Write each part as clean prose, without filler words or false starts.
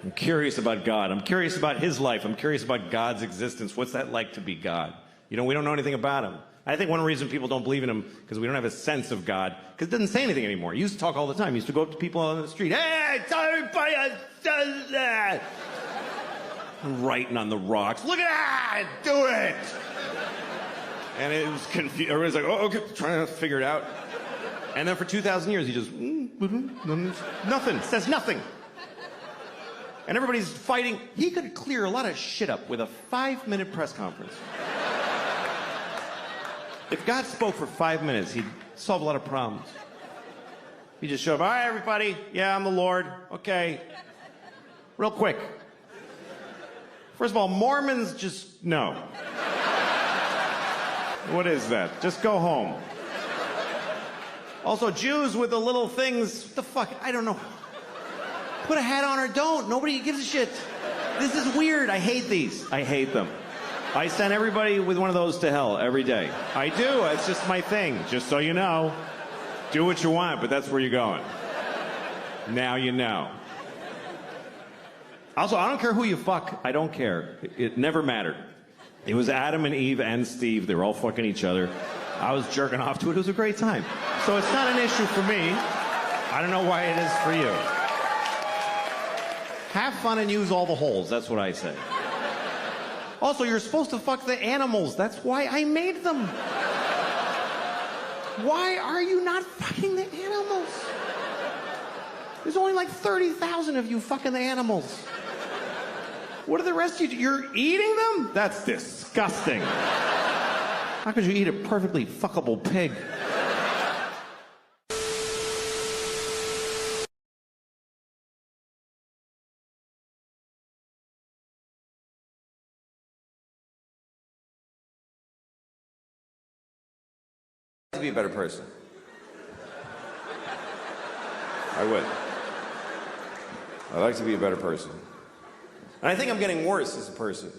I'm curious about God. I'm curious about his life. I'm curious about God's existence. What's that like to be God? You know, we don't know anything about him. I think one reason people don't believe in him because we don't have a sense of God, because it doesn't say anything anymore. He used to talk all the time. He used to go up to people on the street. Hey, tell everybody does that. Writing on the rocks. Look at that! Do it! And it was confused. Everybody's like, oh, okay, trying to figure it out. And then for 2,000 years, he just, nothing, says nothing. And everybody's fighting. He could clear a lot of shit up with a 5-minute press conference. If God spoke for 5 minutes, he'd solve a lot of problems. He'd just show up, all right, everybody, yeah, I'm the Lord, okay. Real quick. First of all, Mormons just, no. What is that? Just go home. Also, Jews with the little things, what the fuck, I don't know. Put a hat on or don't, nobody gives a shit. This is weird, I hate these. I hate them. I send everybody with one of those to hell every day. I do, it's just my thing, just so you know. Do what you want, but that's where you're going. Now you know. Also, I don't care who you fuck, I don't care. It never mattered. It was Adam and Eve and Steve, they were all fucking each other. I was jerking off to it, it was a great time. So it's not an issue for me. I don't know why it is for you. Have fun and use all the holes, that's what I say. Also, you're supposed to fuck the animals. That's why I made them. Why are you not fucking the animals? There's only like 30,000 of you fucking the animals. What are the rest of you? You're eating them? That's disgusting. How could you eat a perfectly fuckable pig? To be a better person. I would. I'd like to be a better person. And I think I'm getting worse as a person.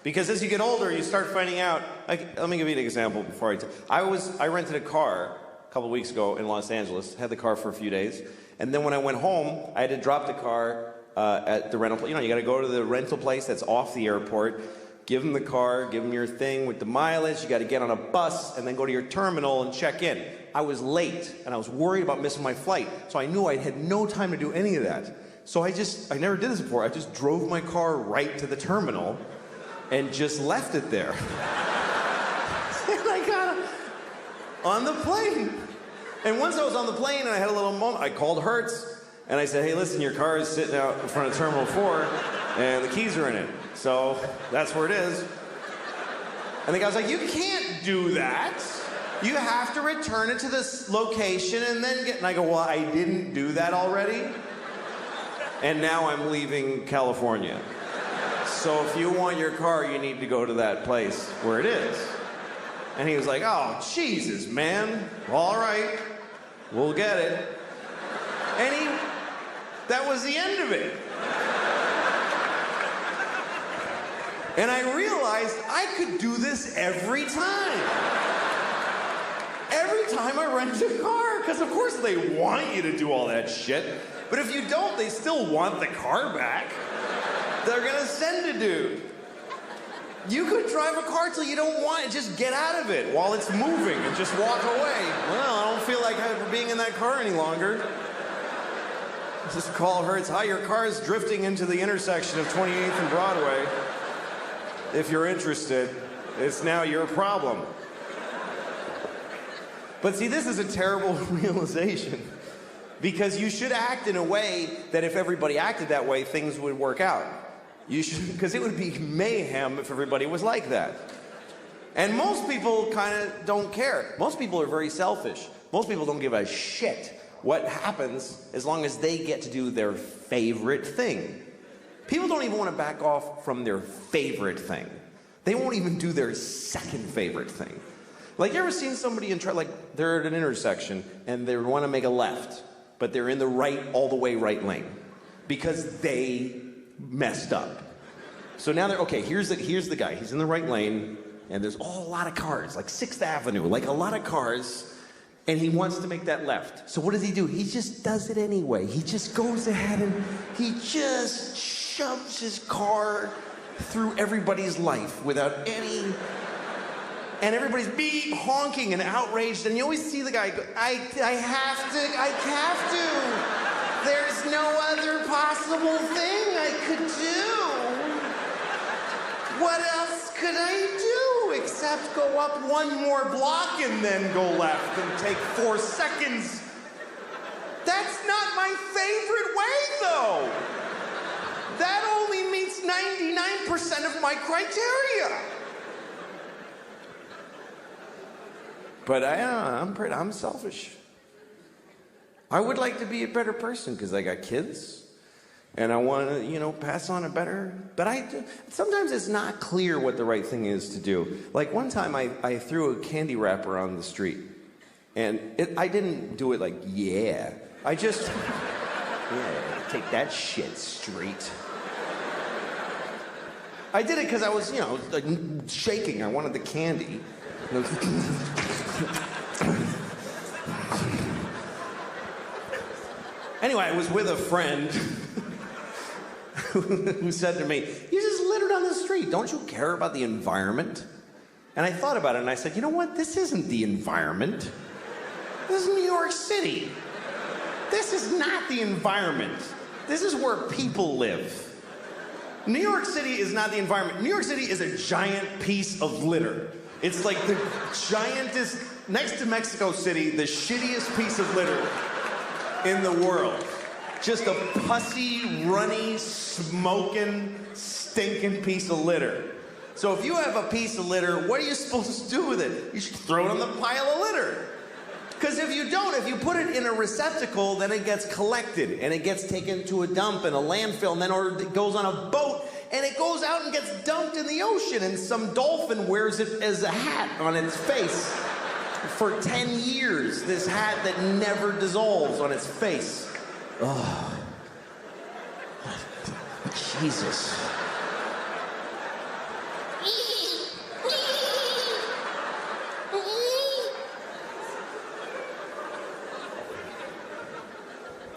Because as you get older, you start finding out, like, let me give you an example before I rented a car a couple of weeks ago in Los Angeles, had the car for a few days, and then when I went home, I had to drop the car at the rental place. You know, you gotta go to the rental place that's off the airport, give them the car, give them your thing with the mileage, you gotta get on a bus and then go to your terminal and check in. I was late and I was worried about missing my flight, so I knew I had no time to do any of that. So I never did this before, I just drove my car right to the terminal and just left it there. And I got on the plane. And once I was on the plane and I had a little moment, I called Hertz and I said, hey listen, your car is sitting out in front of Terminal 4 and the keys are in it. So that's where it is. And the guy was like, you can't do that. You have to return it to this location and then get, and I go, well, I didn't do that already. And now I'm leaving California. So if you want your car, you need to go to that place where it is. And he was like, oh, Jesus, man. All right, we'll get it. And that was the end of it. And I realized I could do this every time. Every time I rent a car, because of course they want you to do all that shit. But if you don't, they still want the car back. They're gonna send a dude. You could drive a car till you don't want it, just get out of it while it's moving and just walk away. Well, I don't feel like being in that car any longer. Just call Hertz, hi, your car is drifting into the intersection of 28th and Broadway. If you're interested, it's now your problem. But see, this is a terrible realization because you should act in a way that if everybody acted that way, things would work out. You should, because it would be mayhem if everybody was like that. And most people kind of don't care. Most people are very selfish. Most people don't give a shit what happens as long as they get to do their favorite thing. People don't even want to back off from their favorite thing. They won't even do their second favorite thing. Like, you ever seen somebody like, they're at an intersection and they want to make a left, but they're in the all the way right lane because they messed up. So now they're, okay, here's the guy. He's in the right lane and there's a lot of cars, like 6th Avenue, like a lot of cars. And he wants to make that left. So what does he do? He just does it anyway. He just goes ahead and he just shoves his car through everybody's life without any... And everybody's beep, honking and outraged. And you always see the guy go, I have to. There's no other possible thing I could do. What else could I do except go up one more block and then go left and take 4 seconds? That's not my favorite way, though. That only meets 99% of my criteria. But I'm selfish. I would like to be a better person because I got kids. And I want to, pass on a better... But sometimes it's not clear what the right thing is to do. Like one time I threw a candy wrapper on the street. And I didn't do it like, yeah. I just... yeah, take that shit straight. I did it because I was, like shaking. I wanted the candy. Anyway, I was with a friend who said to me, you just littered on the street. Don't you care about the environment? And I thought about it and I said, you know what? This isn't the environment. This is New York City. This is not the environment. This is where people live. New York City is not the environment. New York City is a giant piece of litter. It's like the giantest, next to Mexico City, the shittiest piece of litter in the world. Just a pussy, runny, smoking, stinking piece of litter. So if you have a piece of litter, what are you supposed to do with it? You should throw it on the pile of litter. Because if you don't, if you put it in a receptacle, then it gets collected, and it gets taken to a dump and a landfill, and then it goes on a boat, and it goes out and gets dumped in the ocean, and some dolphin wears it as a hat on its face. For 10 years, this hat that never dissolves on its face. Oh. Jesus.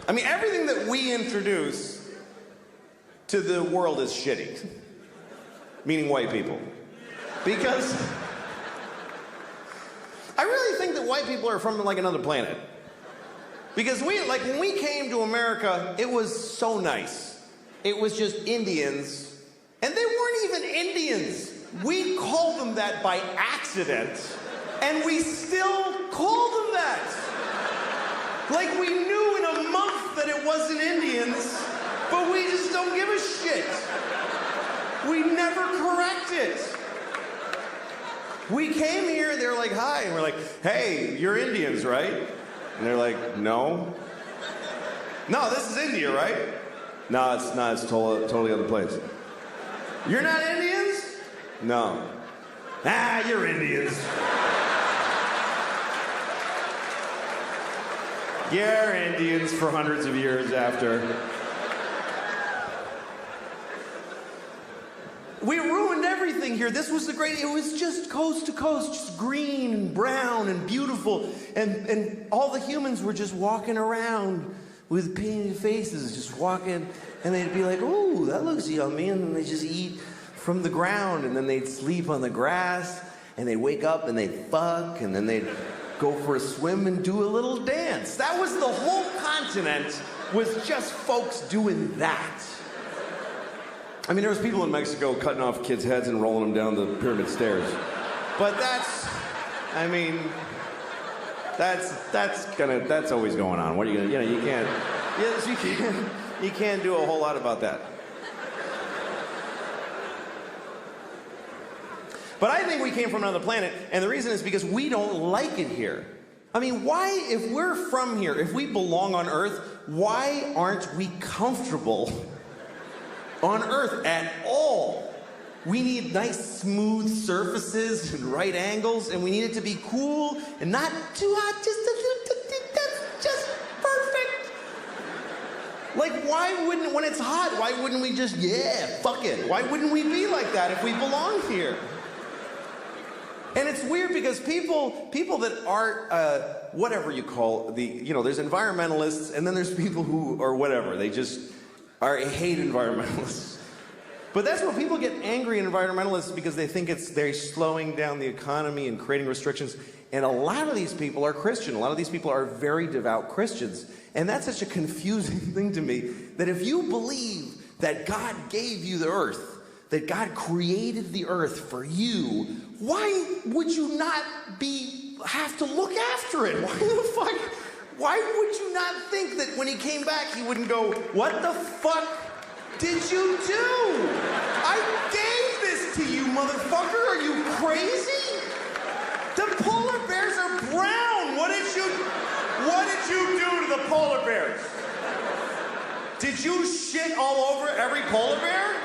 I mean, everything that we introduce to the world is shitty. Meaning white people. Because I really think that white people are from like another planet. Because when we came to America, it was so nice. It was just Indians, and they weren't even Indians. We called them that by accident, and we still call them that. Like we knew in a month that it wasn't Indians, but we just don't give a shit. We never correct it. We came here, they're like, hi, and we're like, hey, you're Indians, right? And they're like, no. No, this is India, right? No, it's not, it's totally other place. You're not Indians? No. Ah, you're Indians. You're Indians for hundreds of years after. We ruined everything here. This was it was just coast to coast, just green and brown and beautiful. And all the humans were just walking around with painted faces, just walking. And they'd be like, ooh, that looks yummy. And then they just eat from the ground. And then they'd sleep on the grass. And they'd wake up and they'd fuck. And then they'd go for a swim and do a little dance. That was the whole continent, was just folks doing that. I mean, there was people in Mexico cutting off kids' heads and rolling them down the pyramid stairs. But that's always going on. What are you gonna, you can't do a whole lot about that. But I think we came from another planet, and the reason is because we don't like it here. I mean, why, if we're from here, if we belong on Earth, why aren't we comfortable on Earth at all? We need nice, smooth surfaces and right angles, and we need it to be cool and not too hot, that's just perfect. Like, when it's hot, why wouldn't we just, yeah, fuck it? Why wouldn't we be like that if we belong here? And it's weird because people that aren't, whatever you call there's environmentalists and then there's people who are whatever. They just hate environmentalists. But that's what people get angry at environmentalists because they think they're slowing down the economy and creating restrictions. And a lot of these people are Christian. A lot of these people are very devout Christians. And that's such a confusing thing to me, that if you believe that God gave you the earth, that God created the earth for you, why would you not have to look after it? Why would you not think that when he came back he wouldn't go, what the fuck did you do? I gave this to you, motherfucker. Are you crazy? The polar bears are brown. What did you do to the polar bears? Did you shit all over every polar bear?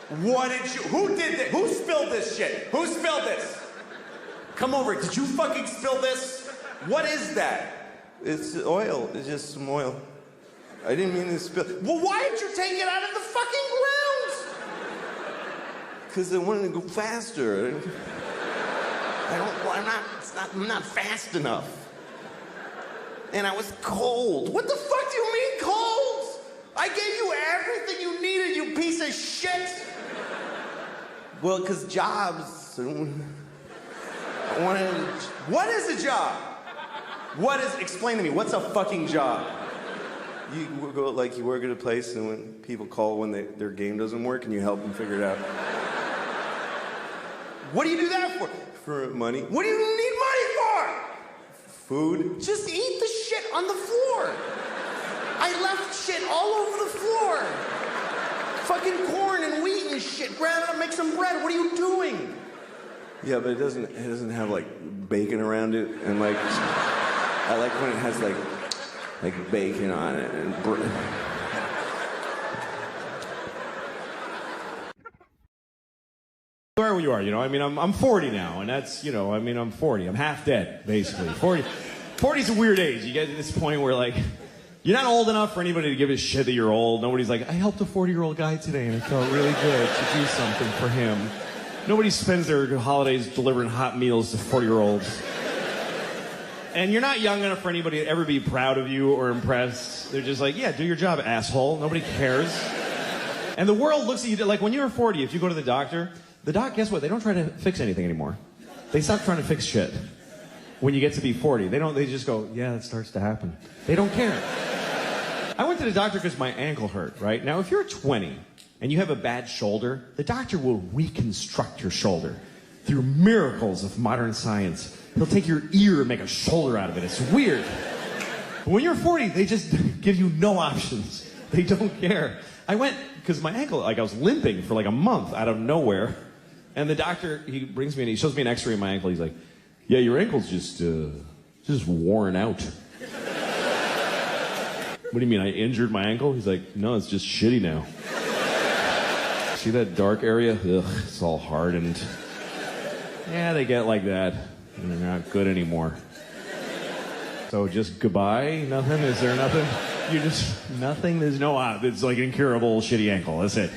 Who did this? Who spilled this shit? Who spilled this? Come over. Did you fucking spill this? What is that? It's oil. It's just some oil. I didn't mean to spill. Well, why did you take it out of the fucking ground? Because I wanted to go faster. I'm not fast enough. And I was cold. What the fuck do you mean cold? I gave you everything you needed, you piece of shit. Well, because jobs. What is a job? Explain to me, what's a fucking job? You work at a place and when people call when their game doesn't work and you help them figure it out. What do you do that for? For money. What do you need money for? Food. Just eat the shit on the floor. I left shit all over the floor. Fucking corn and wheat and shit. Grab it up, make some bread. What are you doing? Yeah, but it doesn't have like bacon around it and like I like when it has like bacon on it and Where you are, I mean, I'm 40 now, and that's, I'm 40. I'm half dead, basically. 40's a weird age. You get to this point where, like, you're not old enough for anybody to give a shit that you're old. Nobody's like, I helped a 40-year-old guy today, and it felt really good to do something for him. Nobody spends their holidays delivering hot meals to 40-year-olds. And you're not young enough for anybody to ever be proud of you or impressed. They're just like, yeah, do your job, asshole. Nobody cares. And the world looks at you like when you're 40, if you go to the doctor, guess what? They don't try to fix anything anymore. They stop trying to fix shit. When you get to be 40, they just go, yeah, that starts to happen. They don't care. I went to the doctor because my ankle hurt, right? Now, if you're 20 and you have a bad shoulder, the doctor will reconstruct your shoulder through miracles of modern science. He'll take your ear and make a shoulder out of it. It's weird. But when you're 40, they just give you no options. They don't care. I went, because my ankle, I was limping for like a month out of nowhere. And the doctor, he brings me in, he shows me an x-ray of my ankle. He's like, yeah, your ankle's just worn out. What do you mean, I injured my ankle? He's like, no, it's just shitty now. See that dark area? Ugh, it's all hardened. Yeah, they get like that. And they're not good anymore. So just goodbye? Nothing? Is there nothing? Nothing? There's no, it's like an incurable shitty ankle. That's it.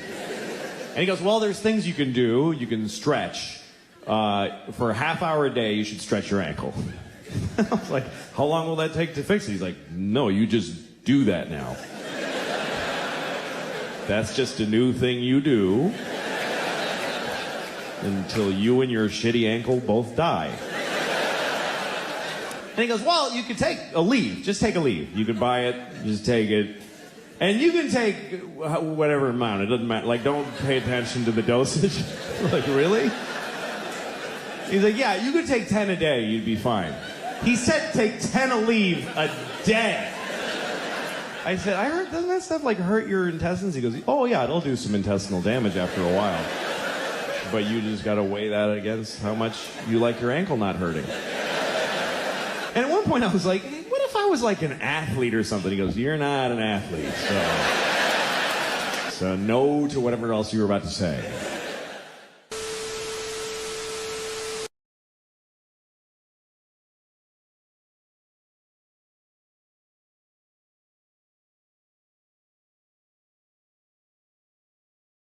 And he goes, well, there's things you can do. You can stretch. For a half hour a day, you should stretch your ankle. I was like, how long will that take to fix it? He's like, no, you just do that now. That's just a new thing you do until you and your shitty ankle both die. And he goes, well, you can take a leave. Just take a leave. You can buy it. Just take it. And you can take whatever amount. It doesn't matter. Like, don't pay attention to the dosage. Like, really? He's like, yeah, you could take 10 a day. You'd be fine. He said take 10 a leave a day. I said, I heard, doesn't that stuff like hurt your intestines? He goes, oh yeah, it'll do some intestinal damage after a while. But you just got to weigh that against how much you like your ankle not hurting. And at one point I was like, hey, what if I was like an athlete or something? He goes, you're not an athlete. So no to whatever else you were about to say.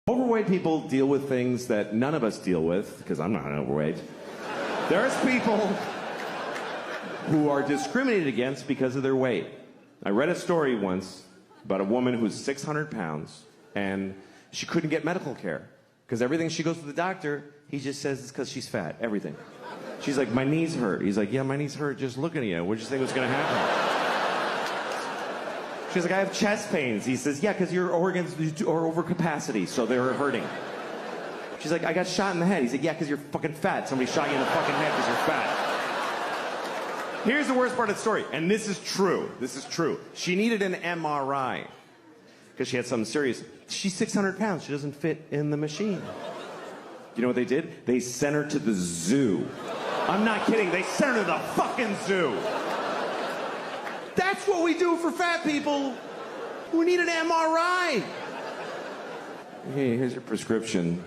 Overweight people deal with things that none of us deal with, because I'm not overweight. There's people who are discriminated against because of their weight. I read a story once about a woman who's 600 pounds and she couldn't get medical care because everything she goes to the doctor, he just says it's because she's fat. Everything. She's like, my knees hurt. He's like, yeah, my knees hurt just looking at you. What did you think was going to happen? She's like, I have chest pains. He says, yeah, because your organs are over capacity, so they're hurting. She's like, I got shot in the head. He's like, yeah, because you're fucking fat. Somebody shot you in the fucking head because you're fat. Here's the worst part of the story, and this is true. This is true. She needed an MRI because she had something serious. She's 600 pounds. She doesn't fit in the machine. You know what they did? They sent her to the zoo. I'm not kidding. They sent her to the fucking zoo. That's what we do for fat people who need an MRI. Hey, here's your prescription.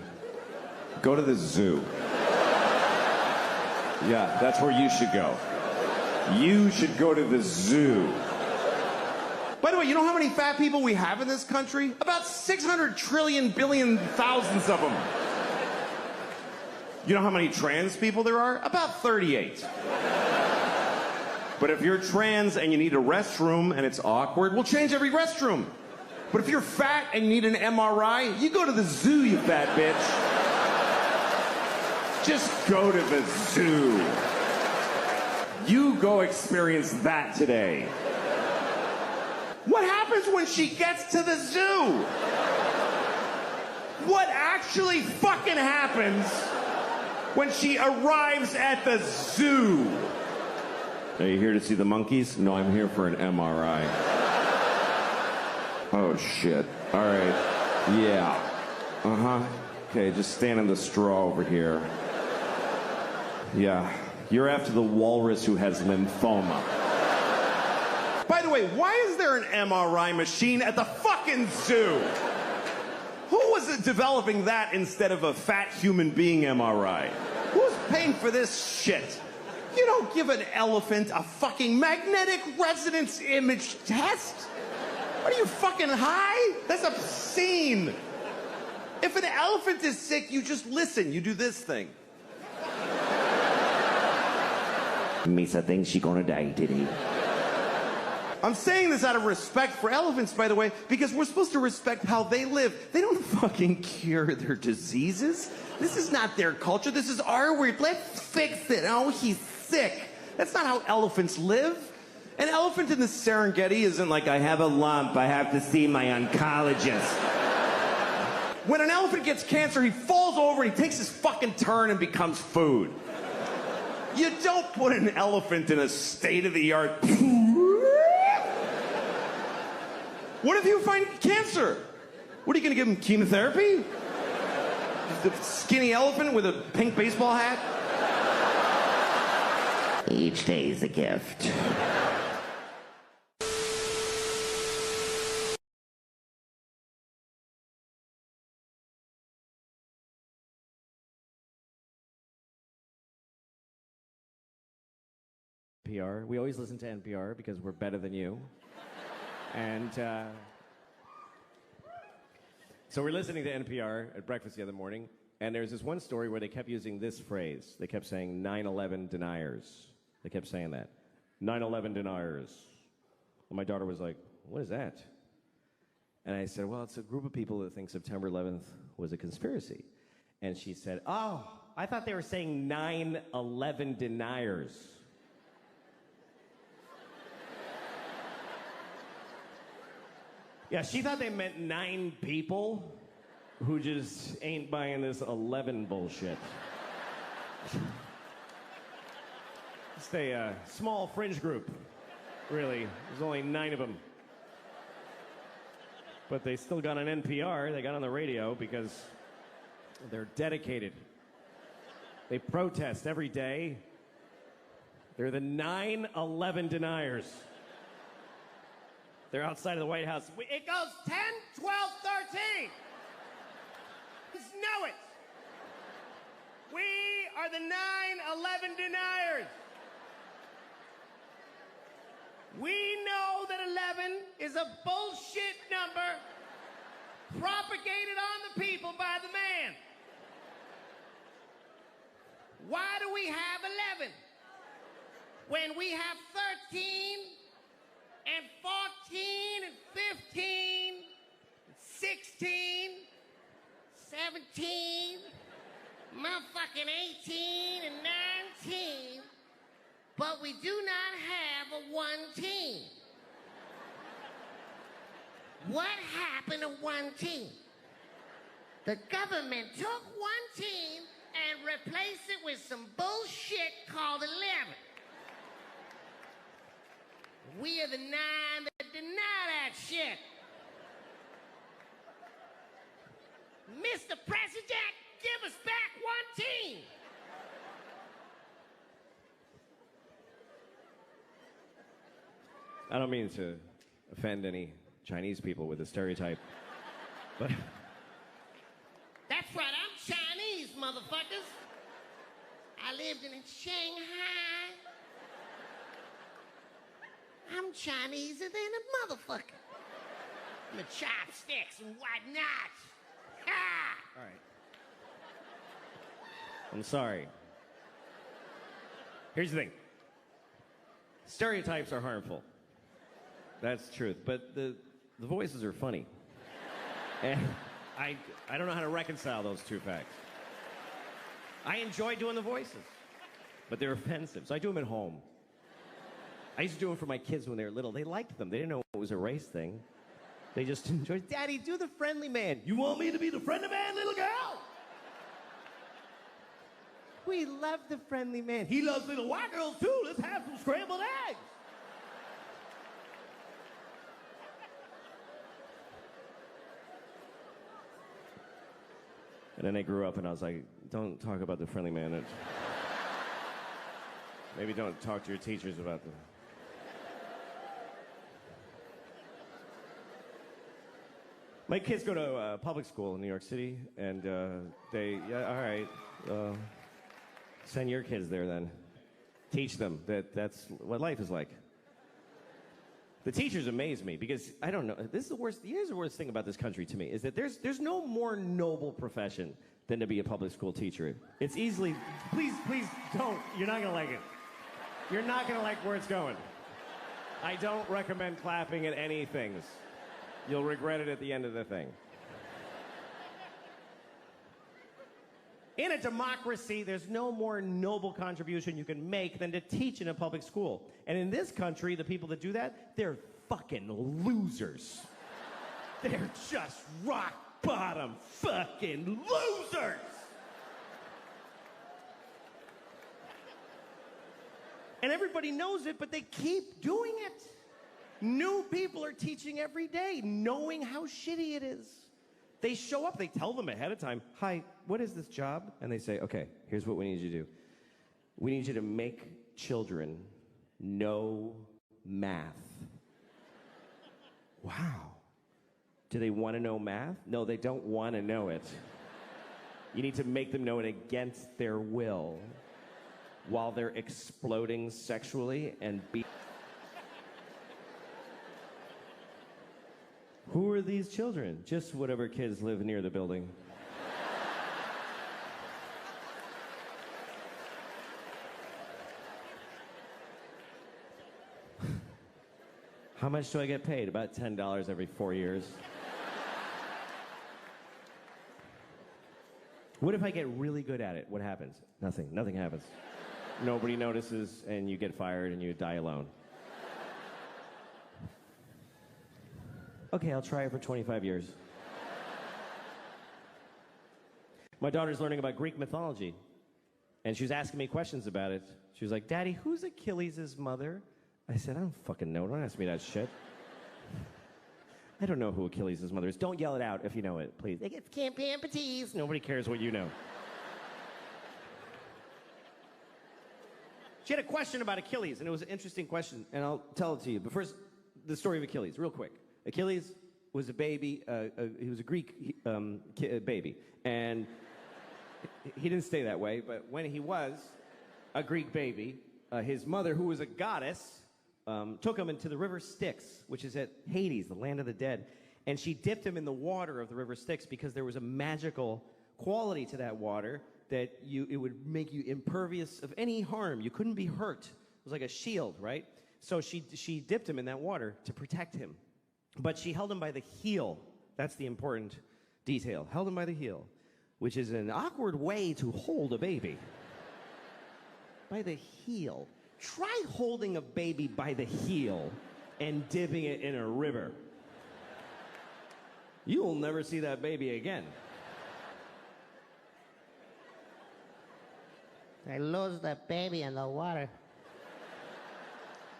Go to the zoo. Yeah, that's where you should go. You should go to the zoo. By the way, you know how many fat people we have in this country? About 600 trillion billion thousands of them. You know how many trans people there are? About 38. But if you're trans and you need a restroom and it's awkward, we'll change every restroom. But if you're fat and you need an MRI, you go to the zoo, you fat bitch. Just go to the zoo. You go experience that today. What happens when she gets to the zoo? What actually fucking happens when she arrives at the zoo? Are you here to see the monkeys? No, I'm here for an MRI. Oh, shit. All right. Yeah. Uh-huh. Okay, just stand in the straw over here. Yeah. You're after the walrus who has lymphoma. By the way, why is there an MRI machine at the fucking zoo? Who was developing that instead of a fat human being MRI? Who's paying for this shit? You don't give an elephant a fucking magnetic resonance image test. What are you, fucking high? That's obscene. If an elephant is sick, you just listen. You do this thing. Misa thinks she's gonna die today. I'm saying this out of respect for elephants, by the way, because we're supposed to respect how they live. They don't fucking cure their diseases. This is not their culture. This is our weird. Let's fix it. Oh, he's sick. That's not how elephants live. An elephant in the Serengeti isn't like, I have a lump, I have to see my oncologist. When an elephant gets cancer, he falls over and he takes his fucking turn and becomes food. You don't put an elephant in a state-of-the-art... What if you find cancer? What, are you going to give him chemotherapy? The skinny elephant with a pink baseball hat? Each day is a gift. NPR. We always listen to NPR because we're better than you. And so we're listening to NPR at breakfast the other morning, and there's this one story where they kept using this phrase. They kept saying 9/11 deniers. They kept saying that. 9/11 deniers. And my daughter was like, what is that? And I said, well, it's a group of people that think September 11th was a conspiracy. And she said, oh, I thought they were saying 9/11 deniers. Yeah, she thought they meant 9 people who just ain't buying this 11 bullshit. Just a small fringe group, really. There's only 9 of them. But they still got an NPR. They got on the radio because they're dedicated. They protest every day. They're the 9/11 deniers. They're outside of the White House. It goes 10, 12, 13. Just know it. We are the 9/11 deniers. We know that 11 is a bullshit number propagated on the people by the man. Why do we have 11? When we have 13 and 14 and 15 and 16, 17, motherfucking 18 and 19, but we do not have a one team. What happened to one team? The government took one team and replaced it with some bullshit called 11. We are the 9 that deny that shit. Mr. President, give us back one team. I don't mean to offend any Chinese people with the stereotype, but That's right, I'm Chinese, motherfuckers. I lived in Shanghai. I'm Chineser than a motherfucker. I'm the chopsticks and whatnot. Ha! all right. I'm sorry. Here's the thing. Stereotypes are harmful. That's the truth. But the voices are funny. And I don't know how to reconcile those two facts. I enjoy doing the voices, but they're offensive. So I do them at home. I used to do them for my kids when they were little. They liked them. They didn't know it was a race thing. They just enjoyed, Daddy, do the friendly man. You want me to be the friendly man, little girl? We love the friendly man. He loves little white girls, too. Let's have some scrambled eggs. And then I grew up and I was like, don't talk about the friendly man. Maybe don't talk to your teachers about them. My kids go to public school in New York City, and all right, send your kids there then. Teach them that's what life is like. The teachers amaze me because I don't know. This is the worst. Here's the worst thing about this country to me is that there's no more noble profession than to be a public school teacher. It's easily. Please don't. You're not gonna like it. You're not gonna like where it's going. I don't recommend clapping at any things. You'll regret it at the end of the thing. In a democracy, there's no more noble contribution you can make than to teach in a public school. And in this country, the people that do that, they're fucking losers. They're just rock bottom fucking losers. And everybody knows it, but they keep doing it. New people are teaching every day, knowing how shitty it is. They show up, they tell them ahead of time, hi, what is this job? And they say, okay, here's what we need you to do. We need you to make children know math. Wow. Do they want to know math? No, they don't want to know it. You need to make them know it against their will while they're exploding sexually and Who are these children? Just whatever kids live near the building. How much do I get paid? About $10 every 4 years. What if I get really good at it? What happens? Nothing. Nothing happens. Nobody notices, and you get fired, and you die alone. Okay, I'll try it for 25 years. My daughter's learning about Greek mythology, and she was asking me questions about it. She was like, Daddy, who's Achilles' mother? I said, I don't fucking know. Don't ask me that shit. I don't know who Achilles' mother is. Don't yell it out if you know it, please. They get campities. Nobody cares what you know. She had a question about Achilles, and it was an interesting question, and I'll tell it to you. But first, the story of Achilles, real quick. Achilles was a baby, he was a Greek baby, and he didn't stay that way, but when he was a Greek baby, his mother, who was a goddess, took him into the river Styx, which is at Hades, the land of the dead, and she dipped him in the water of the river Styx because there was a magical quality to that water that it would make you impervious of any harm. You couldn't be hurt. It was like a shield, right? So she dipped him in that water to protect him. But she held him by the heel. That's the important detail. Held him by the heel, which is an awkward way to hold a baby. By the heel. Try holding a baby by the heel and dipping it in a river. You'll never see that baby again. I lost the baby in the water.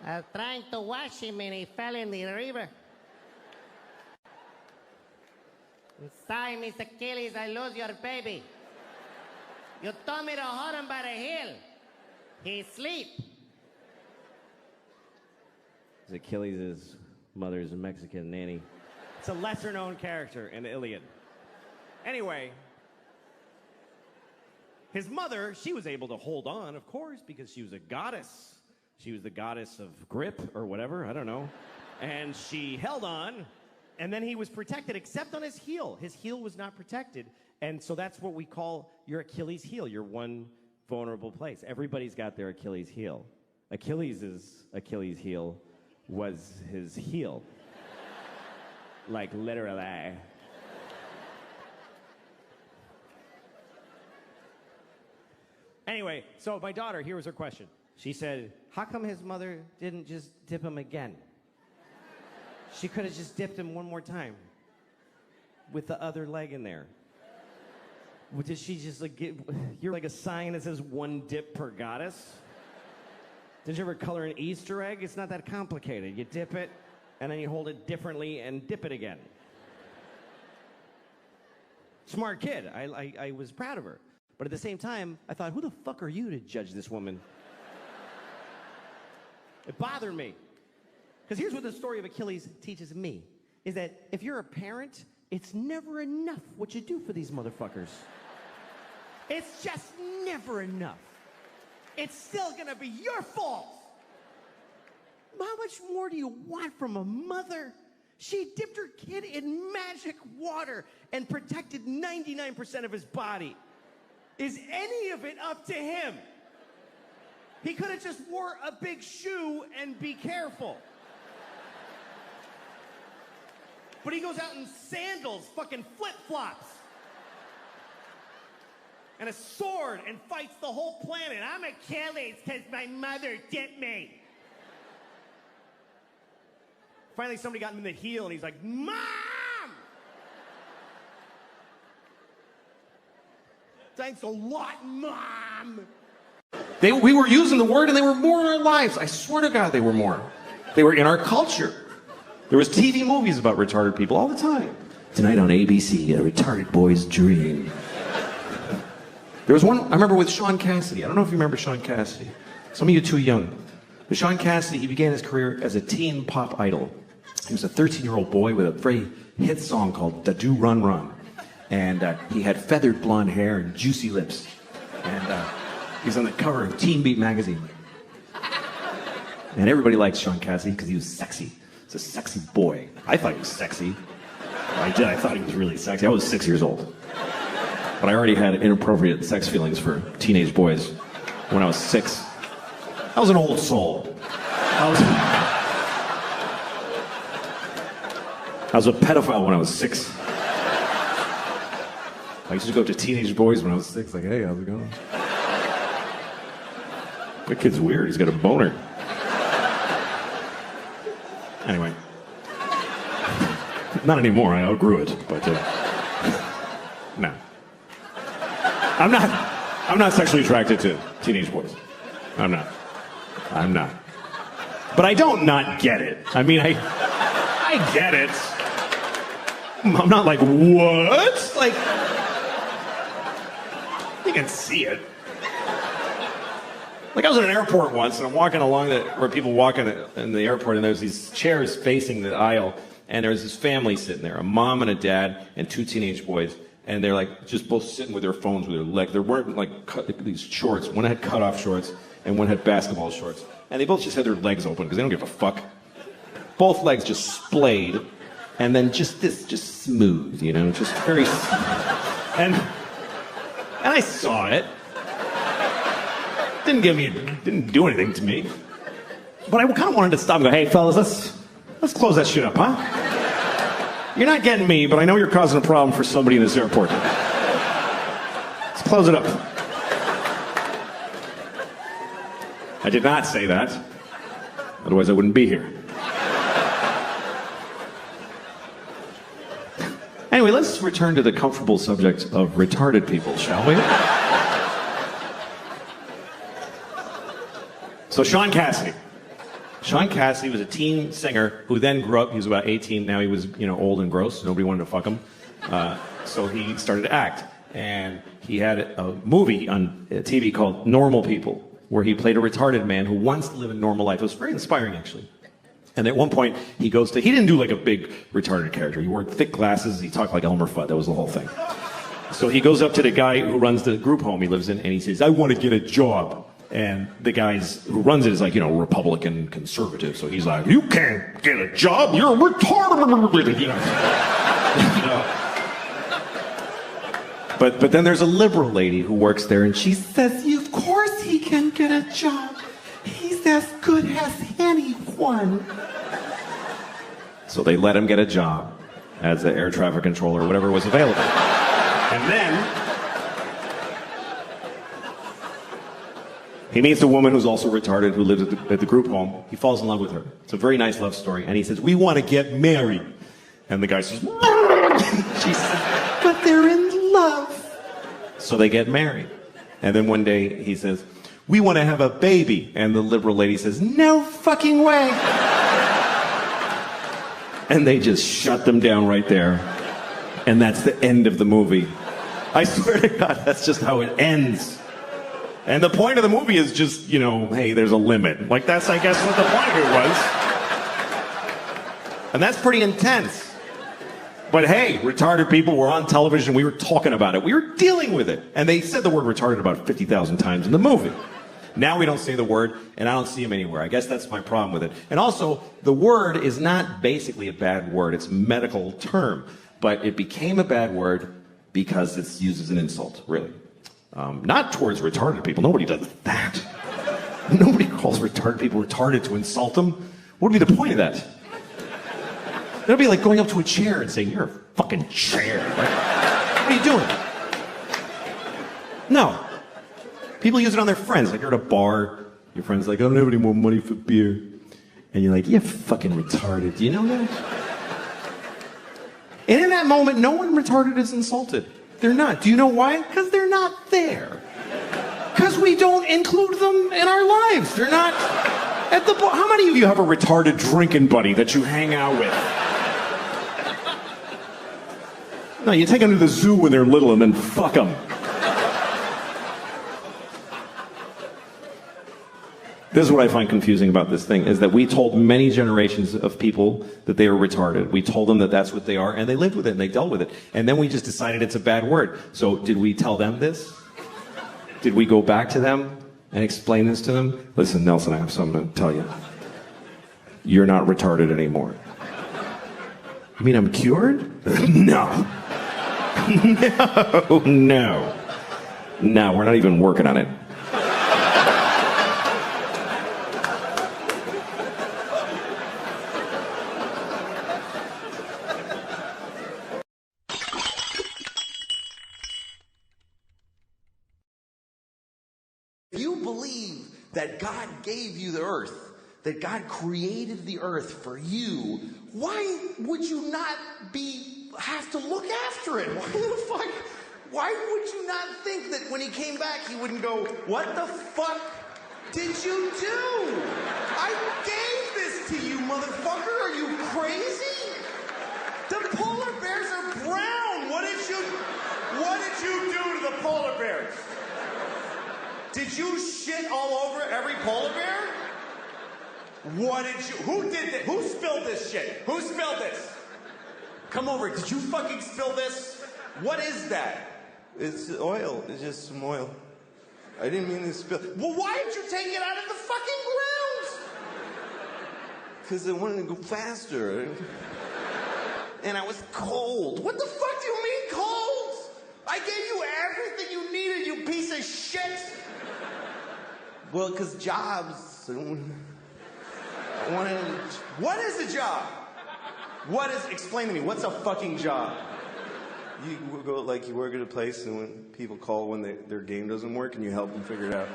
I was trying to wash him and he fell in the river. I'm sorry, Mr. Achilles, I lost your baby. You told me to hold him by the heel. He's asleep. Achilles' mother's a Mexican nanny. It's a lesser-known character in the Iliad. Anyway, his mother, she was able to hold on, of course, because she was a goddess. She was the goddess of grip or whatever, I don't know. And she held on, and then he was protected, except on his heel. His heel was not protected, and so that's what we call your Achilles heel, your one vulnerable place. Everybody's got their Achilles heel. Achilles' Achilles heel was his heel. Like, literally. Anyway, so my daughter, here was her question. She said, how come his mother didn't just dip him again? She could have just dipped him one more time with the other leg in there. Did she just like you're like a sign that says one dip per goddess? Did you ever color an Easter egg? It's not that complicated. You dip it, and then you hold it differently and dip it again. Smart kid. I was proud of her. But at the same time, I thought, who the fuck are you to judge this woman? It bothered me. Because here's what the story of Achilles teaches me, is that if you're a parent, it's never enough what you do for these motherfuckers. It's just never enough. It's still gonna be your fault. How much more do you want from a mother? She dipped her kid in magic water and protected 99% of his body. Is any of it up to him? He could have just wore a big shoe and be careful. But he goes out in sandals, fucking flip-flops, and a sword and fights the whole planet. I'm Achilles because my mother dipped me. Finally, somebody got him in the heel, and he's like, Mom! Thanks a lot, Mom! We were using the word, and they were more in our lives. I swear to God, they were more. They were in our culture. There was TV movies about retarded people all the time. Tonight on ABC, a retarded boy's dream. There was one, I remember with Sean Cassidy. I don't know if you remember Sean Cassidy. Some of you are too young. But Sean Cassidy, he began his career as a teen pop idol. He was a 13-year-old boy with a very hit song called Da Do Run Run. And he had feathered blonde hair and juicy lips. And he was on the cover of Teen Beat magazine. And everybody liked Sean Cassidy because he was sexy. He's a sexy boy. I thought he was sexy. I did. I thought he was really sexy. I was 6 years old. But I already had inappropriate sex feelings for teenage boys when I was 6. I was an old soul. I was a pedophile when I was 6. I used to go up to teenage boys when I was 6, like, hey, how's it going? That kid's weird. He's got a boner. Anyway. Not anymore. I outgrew it. But, no. I'm not sexually attracted to teenage boys. I'm not. But I don't not get it. I mean, I get it. I'm not like, what? Like, you can see it. Like, I was at an airport once, and I'm walking along where people walk in the airport, and there's these chairs facing the aisle, and there's this family sitting there, a mom and a dad and 2 teenage boys, and they're like just both sitting with their phones with their legs. They're wearing like these shorts. One had cut-off shorts, and one had basketball shorts. And they both just had their legs open because they don't give a fuck. Both legs just splayed, and then just smooth, you know, just very. And And I saw it. Didn't do anything to me. But I kind of wanted to stop and go, hey, fellas, let's close that shit up, huh? You're not getting me, but I know you're causing a problem for somebody in this airport. Let's close it up. I did not say that. Otherwise, I wouldn't be here. Anyway, let's return to the comfortable subject of retarded people, shall we? So Sean Cassidy. Sean Cassidy was a teen singer who then grew up. He was about 18. Now he was, old and gross. Nobody wanted to fuck him. So he started to act. And he had a movie on TV called Normal People, where he played a retarded man who wants to live a normal life. It was very inspiring, actually. And at one point, he didn't do like a big retarded character. He wore thick glasses. He talked like Elmer Fudd. That was the whole thing. So he goes up to the guy who runs the group home he lives in, and he says, I want to get a job. And the guys who runs it is like, Republican conservative. So he's like, you can't get a job. You're retarded. But then there's a liberal lady who works there, and she says, of course he can get a job. He's as good as anyone. So they let him get a job as an air traffic controller or whatever was available. And then he meets a woman who's also retarded who lives at the group home. He falls in love with her. It's a very nice love story. And he says, we want to get married. And the guy says, she says, but they're in love. So they get married. And then one day he says, we want to have a baby. And the liberal lady says, no fucking way. And they just shut them down right there. And that's the end of the movie. I swear to God, that's just how it ends. And the point of the movie is just, hey, there's a limit. Like, that's, I guess, what the point of it was. And that's pretty intense. But hey, retarded people were on television. We were talking about it. We were dealing with it. And they said the word retarded about 50,000 times in the movie. Now we don't say the word, and I don't see them anywhere. I guess that's my problem with it. And also, the word is not basically a bad word. It's a medical term. But it became a bad word because it's used as an insult, really. Not towards retarded people. Nobody does that. Nobody calls retarded people retarded to insult them. What would be the point of that? It would be like going up to a chair and saying, you're a fucking chair. Like, what are you doing? No. People use it on their friends. Like, you're at a bar. Your friend's like, I don't have any more money for beer. And you're like, you're fucking retarded. Do you know that? And in that moment, no one retarded is insulted. They're not. Do you know why? Because they're not there. Because we don't include them in our lives. They're not at the bar. How many of you have a retarded drinking buddy that you hang out with? No, you take them to the zoo when they're little and then fuck them. This is what I find confusing about this thing, is that we told many generations of people that they were retarded. We told them that that's what they are, and they lived with it, and they dealt with it. And then we just decided it's a bad word. So did we tell them this? Did we go back to them and explain this to them? Listen, Nelson, I have something to tell you. You're not retarded anymore. You mean I'm cured? No. No, we're not even working on it. If you believe that God gave you the earth, that God created the earth for you, why would you not have to look after it? Why would you not think that when he came back he wouldn't go, what the fuck did you do? I gave this to you, motherfucker. Are you crazy? The polar bears are brown. What did you do to the polar bears? Did you shit all over every polar bear? Who did that? Who spilled this shit? Who spilled this? Come over. Did you fucking spill this? What is that? It's oil. It's just some oil. I didn't mean to spill. Well, why did you take it out of the fucking ground? Because I wanted to go faster. And I was cold. What the fuck do you mean cold? I gave you everything you needed. shit? Well, because jobs. What is a job? Explain to me, what's a fucking job? You go, like, you work at a place and when people call when their game doesn't work and you help them figure it out.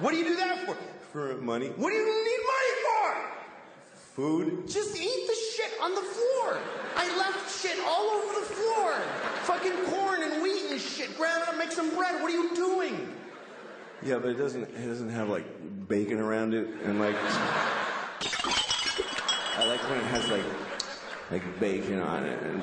What do you do that for? For money. What do you need money for? Food. Just eat the shit on the floor. I left shit all over the floor. Fucking corn and wheat and shit. Grab it up, make some bread. What are you doing? Yeah, but it doesn't have, like, bacon around it and, like... I like when it has, like bacon on it and...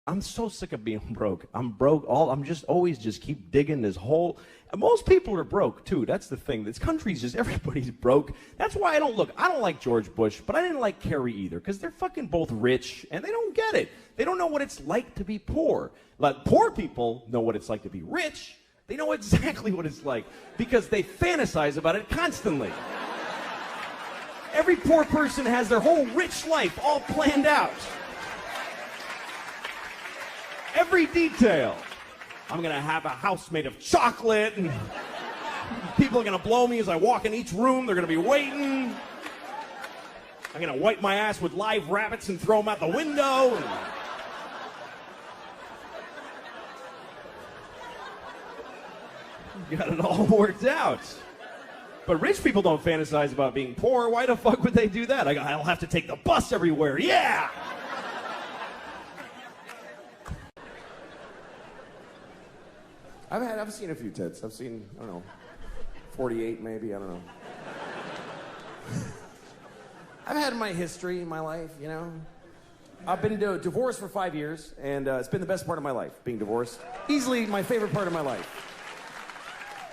I'm so sick of being broke. I'm broke. I'm just always keep digging this hole. And most people are broke too. That's the thing. This country's just everybody's broke. That's why I don't like George Bush, but I didn't like Kerry either, because they're fucking both rich and they don't get it. They don't know what it's like to be poor. Like, poor people know what it's like to be rich. They know exactly what it's like because they fantasize about it constantly. Every poor person has their whole rich life all planned out. Every detail. I'm going to have a house made of chocolate, and people are going to blow me as I walk in each room. They're going to be waiting. I'm going to wipe my ass with live rabbits and throw them out the window. And... got it all worked out. But rich people don't fantasize about being poor. Why the fuck would they do that? I'll have to take the bus everywhere. Yeah! I've seen a few tits. I've seen, I don't know, 48 maybe, I don't know. I've had my history in my life, you know. I've been divorced for 5 years, and it's been the best part of my life, being divorced. Easily my favorite part of my life.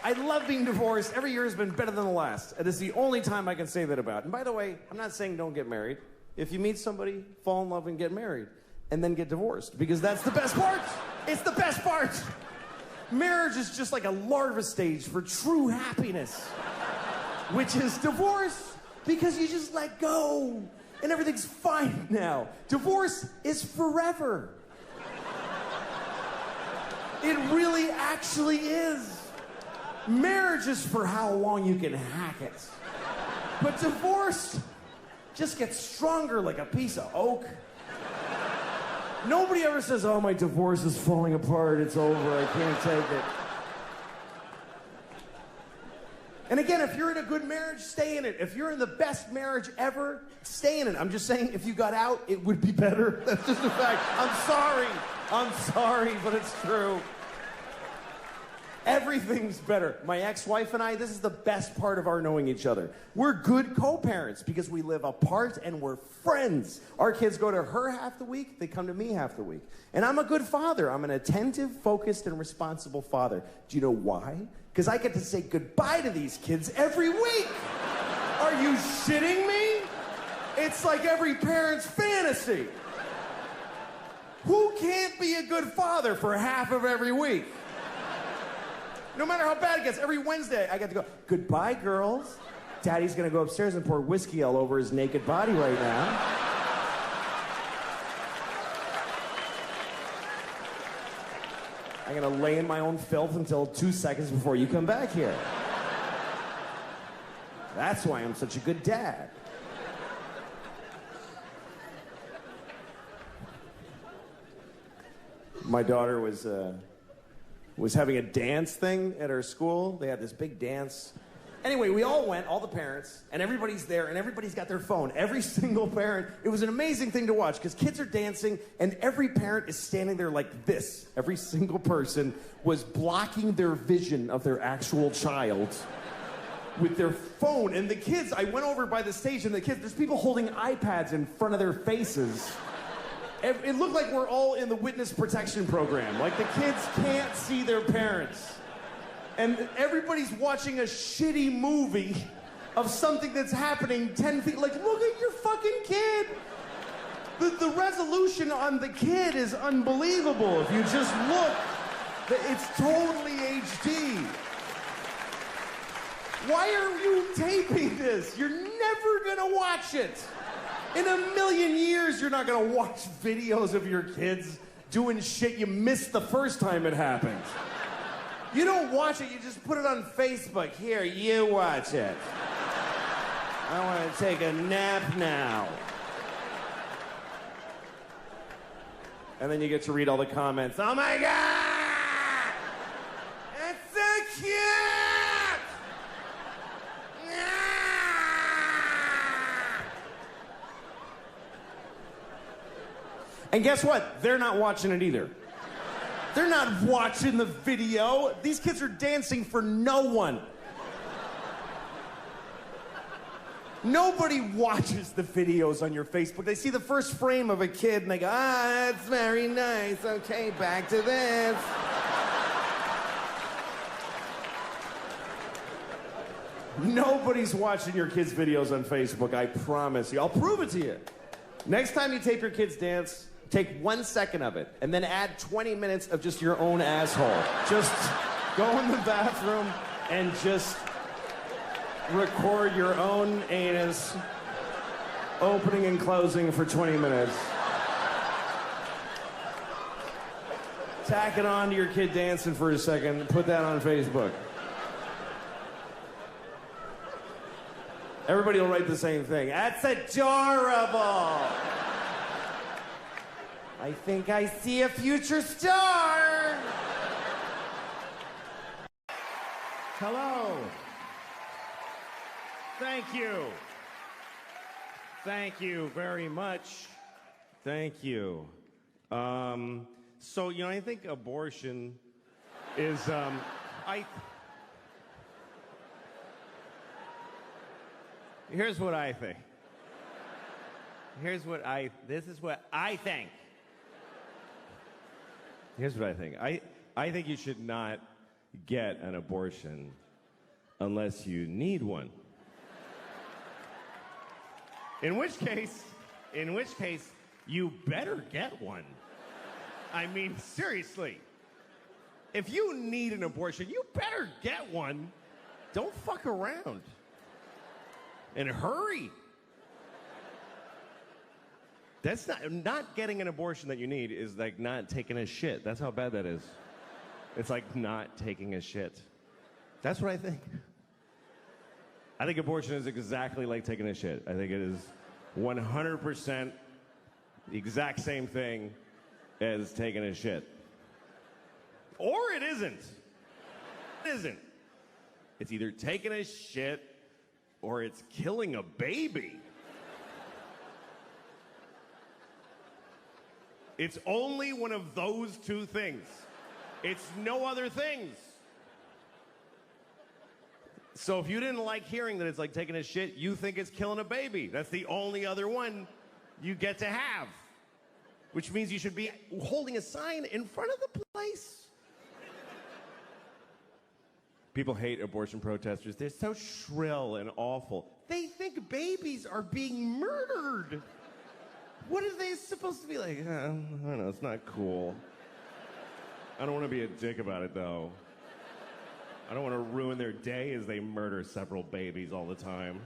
I love being divorced. Every year has been better than the last. And this is the only time I can say that about. And by the way, I'm not saying don't get married. If you meet somebody, fall in love and get married, and then get divorced, because that's the best part. It's the best part. Marriage is just like a larva stage for true happiness, which is divorce, because you just let go and everything's fine now. Divorce is forever. It really actually is. Marriage is for how long you can hack it. But divorce just gets stronger like a piece of oak. Nobody ever says, oh, my divorce is falling apart, it's over, I can't take it. And again, if you're in a good marriage, stay in it. If you're in the best marriage ever, stay in it. I'm just saying, if you got out, it would be better. That's just a fact. I'm sorry, but it's true. Everything's better. My ex-wife and I, this is the best part of our knowing each other. We're good co-parents because we live apart and we're friends. Our kids go to her half the week, they come to me half the week. And I'm a good father. I'm an attentive, focused, and responsible father. Do you know why? Because I get to say goodbye to these kids every week. Are you shitting me? It's like every parent's fantasy. Who can't be a good father for half of every week? No matter how bad it gets, every Wednesday I get to go, goodbye, girls. Daddy's gonna go upstairs and pour whiskey all over his naked body right now. I'm gonna lay in my own filth until 2 seconds before you come back here. That's why I'm such a good dad. My daughter was having a dance thing at her school. They had this big dance. Anyway, we all went, all the parents, and everybody's there, and everybody's got their phone. Every single parent. It was an amazing thing to watch, because kids are dancing, and every parent is standing there like this. Every single person was blocking their vision of their actual child with their phone. And the kids, I went over by the stage, and the kids, there's people holding iPads in front of their faces. It looked like we're all in the witness protection program. Like, the kids can't see their parents. And everybody's watching a shitty movie of something that's happening 10 feet. Like, look at your fucking kid. The resolution on the kid is unbelievable. If you just look, it's totally HD. Why are you taping this? You're never gonna watch it. In a million years, you're not gonna watch videos of your kids doing shit you missed the first time it happened. You don't watch it, you just put it on Facebook. Here, you watch it. I want to take a nap now. And then you get to read all the comments. Oh my God! It's so cute! And guess what? They're not watching it either. They're not watching the video. These kids are dancing for no one. Nobody watches the videos on your Facebook. They see the first frame of a kid and they go, ah, that's very nice. Okay, back to this. Nobody's watching your kids' videos on Facebook, I promise you. I'll prove it to you. Next time you tape your kids dance, take 1 second of it and then add 20 minutes of just your own asshole. Just go in the bathroom and just record your own anus opening and closing for 20 minutes. Tack it on to your kid dancing for a second, put that on Facebook. Everybody will write the same thing. That's adorable. I think I see a future star. Hello. Thank you. Thank you very much. Thank you. So, I think abortion is, here's what I think. This is what I think. Here's what I think. I think you should not get an abortion unless you need one. In which case, you better get one. I mean, seriously. If you need an abortion, you better get one. Don't fuck around. And hurry. That's not getting an abortion that you need is like not taking a shit. That's how bad that is. It's like not taking a shit. That's what I think. I think abortion is exactly like taking a shit. I think it is 100% the exact same thing as taking a shit. Or it isn't. It isn't. It's either taking a shit or it's killing a baby. It's only one of those two things. It's no other things. So if you didn't like hearing that it's like taking a shit, you think it's killing a baby. That's the only other one you get to have. Which means you should be holding a sign in front of the place. People hate abortion protesters. They're so shrill and awful. They think babies are being murdered. What are they supposed to be like? I don't know, it's not cool. I don't want to be a dick about it, though. I don't want to ruin their day as they murder several babies all the time.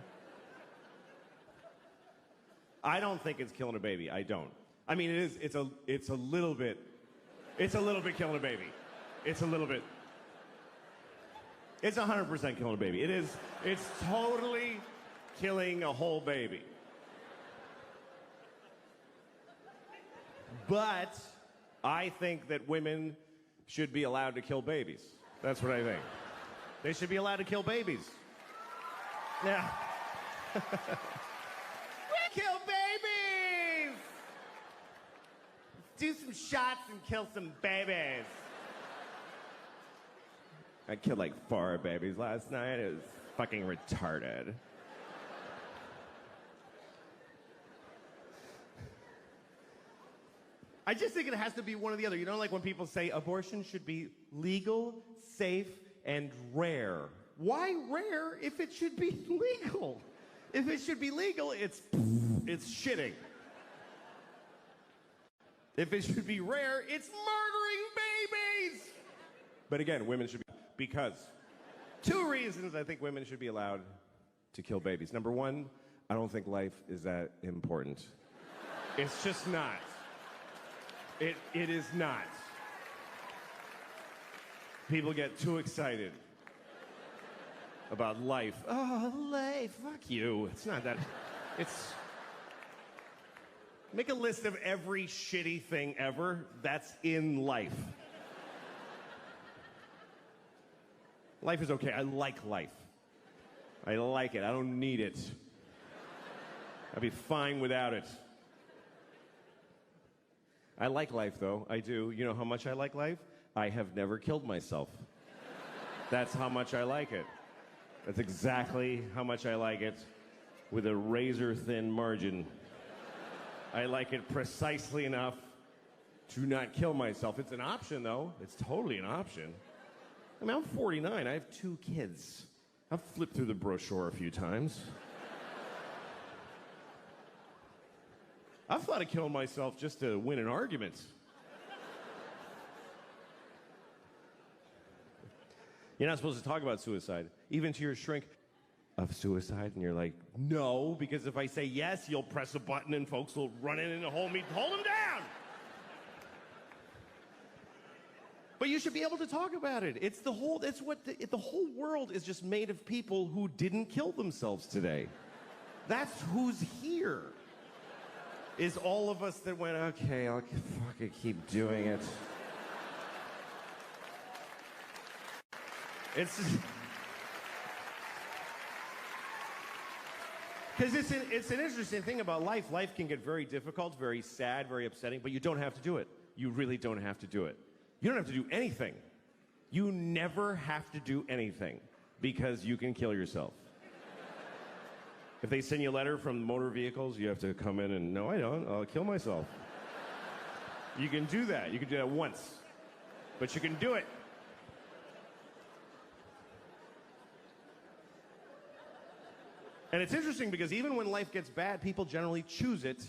I don't think it's killing a baby. I don't. I mean, it's a little bit killing a baby. It's a little bit. It's 100% killing a baby. It's totally killing a whole baby. But I think that women should be allowed to kill babies. That's what I think. They should be allowed to kill babies. Yeah. We kill babies! Do some shots and kill some babies. I killed like 4 babies last night. It was fucking retarded. I just think it has to be one or the other. You know, like when people say abortion should be legal, safe, and rare. Why rare if it should be legal? If it should be legal, it's shitting. If it should be rare, it's murdering babies. But again, women should be, because 2 reasons I think women should be allowed to kill babies. Number 1, I don't think life is that important. It's just not. It is not. People get too excited about life. Oh, life, fuck you. It's not that. It's. Make a list of every shitty thing ever that's in life. Life is okay. I like life. I like it. I don't need it. I'd be fine without it. I like life, though. I do. You know how much I like life? I have never killed myself. That's how much I like it. That's exactly how much I like it, with a razor-thin margin. I like it precisely enough to not kill myself. It's an option, though. It's totally an option. I mean, I'm 49. I have 2 kids. I've flipped through the brochure a few times. I've thought of killing myself just to win an argument. You're not supposed to talk about suicide, even to your shrink. Of suicide, and you're like, no, because if I say yes, you'll press a button and folks will run in and hold him down. But you should be able to talk about it. It's the whole world is just made of people who didn't kill themselves today. That's who's here. Is all of us that went, okay, I'll fucking keep doing it. It's just, because it's an interesting thing about life. Life can get very difficult, very sad, very upsetting, but you don't have to do it. You really don't have to do it. You don't have to do anything. You never have to do anything because you can kill yourself. If they send you a letter from motor vehicles, you have to come in and, no, I don't. I'll kill myself. You can do that. You can do that once. But you can do it. And it's interesting because even when life gets bad, people generally choose it